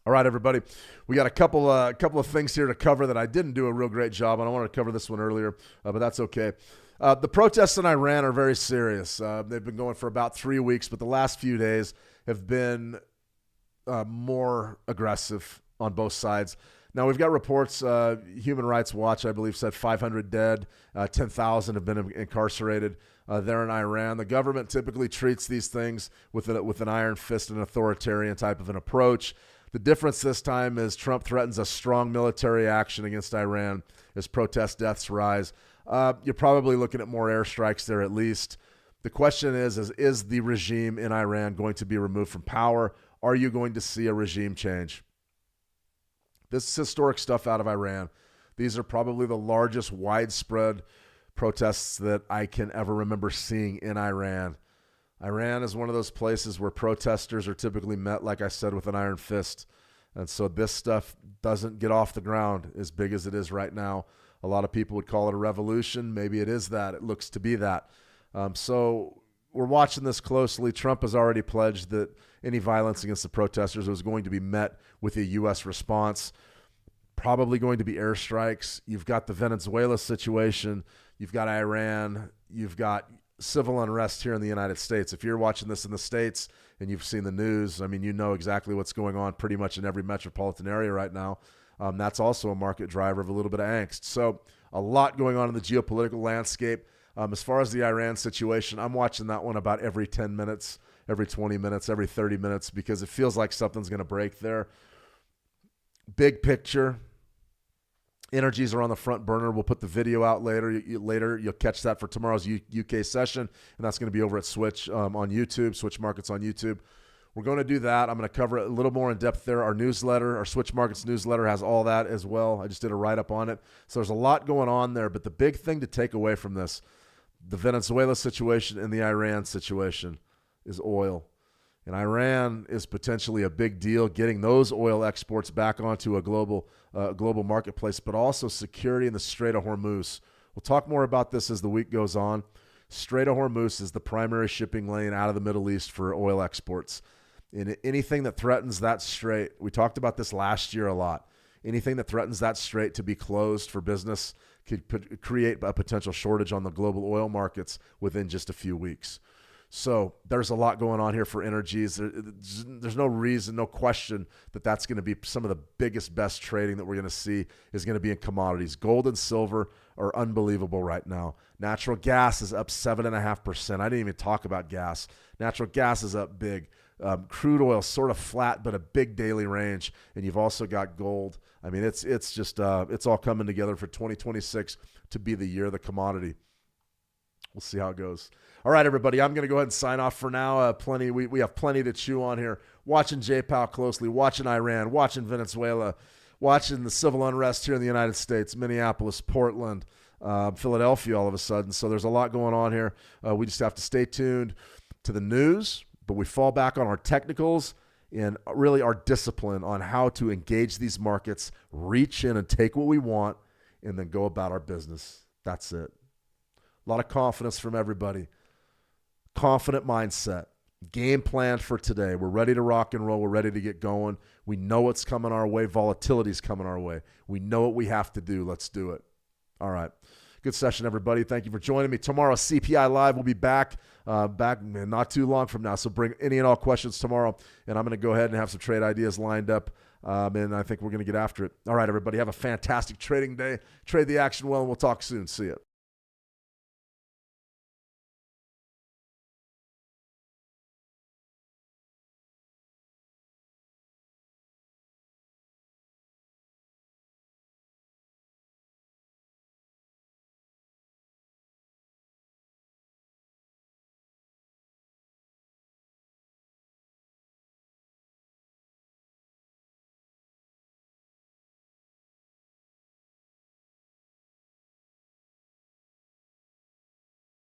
All right, everybody. We got a couple of things here to cover that I didn't do a real great job on. I wanted to cover this one earlier, but that's okay. The protests in Iran are very serious. They've been going for about 3 weeks, but the last few days have been more aggressive on both sides. Now, we've got reports, Human Rights Watch, I believe, said 500 dead, 10,000 have been incarcerated there in Iran. The government typically treats these things with an iron fist and authoritarian type of an approach. The difference this time is Trump threatens a strong military action against Iran as protest deaths rise. You're probably looking at more airstrikes there at least. The question is the regime in Iran going to be removed from power? Are you going to see a regime change? This is historic stuff out of Iran. These are probably the largest widespread protests that I can ever remember seeing in Iran. Iran is one of those places where protesters are typically met, like I said, with an iron fist. And so this stuff doesn't get off the ground as big as it is right now. A lot of people would call it a revolution. Maybe it is that. It looks to be that. So we're watching this closely. Trump has already pledged that any violence against the protesters was going to be met with a U.S. response, probably going to be airstrikes. You've got the Venezuela situation. You've got Iran. You've got civil unrest here in the United States. If you're watching this in the States and you've seen the news, I mean, you know exactly what's going on pretty much in every metropolitan area right now. That's also a market driver of a little bit of angst. So a lot going on in the geopolitical landscape. As far as the Iran situation, I'm watching that one about every 10 minutes, every 20 minutes, every 30 minutes, because it feels like something's going to break there. Big picture, energies are on the front burner. We'll put the video out later. You'll catch that for tomorrow's UK session, and that's going to be over at Switch on YouTube, Switch Markets on YouTube. We're going to do that. I'm going to cover it a little more in depth there. Our newsletter, our Switch Markets newsletter has all that as well. I just did a write-up on it. So there's a lot going on there, but the big thing to take away from this, the Venezuela situation and the Iran situation, is oil. And Iran is potentially a big deal, getting those oil exports back onto a global marketplace, but also security in the Strait of Hormuz. We'll talk more about this as the week goes on. Strait of Hormuz is the primary shipping lane out of the Middle East for oil exports. And anything that threatens that strait, we talked about this last year a lot, anything that threatens that strait to be closed for business could create a potential shortage on the global oil markets within just a few weeks. So there's a lot going on here for energies. There's no reason, no question that that's going to be some of the biggest, best trading that we're going to see is going to be in commodities. Gold and silver are unbelievable right now. Natural gas is up 7.5%. I didn't even talk about gas. Natural gas is up big. Crude oil sort of flat, but a big daily range. And you've also got gold. I mean, it's just it's all coming together for 2026 to be the year of the commodity. We'll see how it goes. All right, everybody, I'm going to go ahead and sign off for now. We have plenty to chew on here. Watching J. Powell closely, watching Iran, watching Venezuela, watching the civil unrest here in the United States, Minneapolis, Portland, Philadelphia all of a sudden. So there's a lot going on here. We just have to stay tuned to the news, but we fall back on our technicals and really our discipline on how to engage these markets, reach in and take what we want, and then go about our business. That's it. A lot of confidence from everybody. Confident mindset. Game plan for today. We're ready to rock and roll. We're ready to get going. We know what's coming our way. Volatility is coming our way. We know what we have to do. Let's do it. All right. Good session, everybody. Thank you for joining me. Tomorrow, CPI Live will be back not too long from now. So bring any and all questions tomorrow, and I'm going to go ahead and have some trade ideas lined up, and I think we're going to get after it. All right, everybody. Have a fantastic trading day. Trade the action well, and we'll talk soon. See you.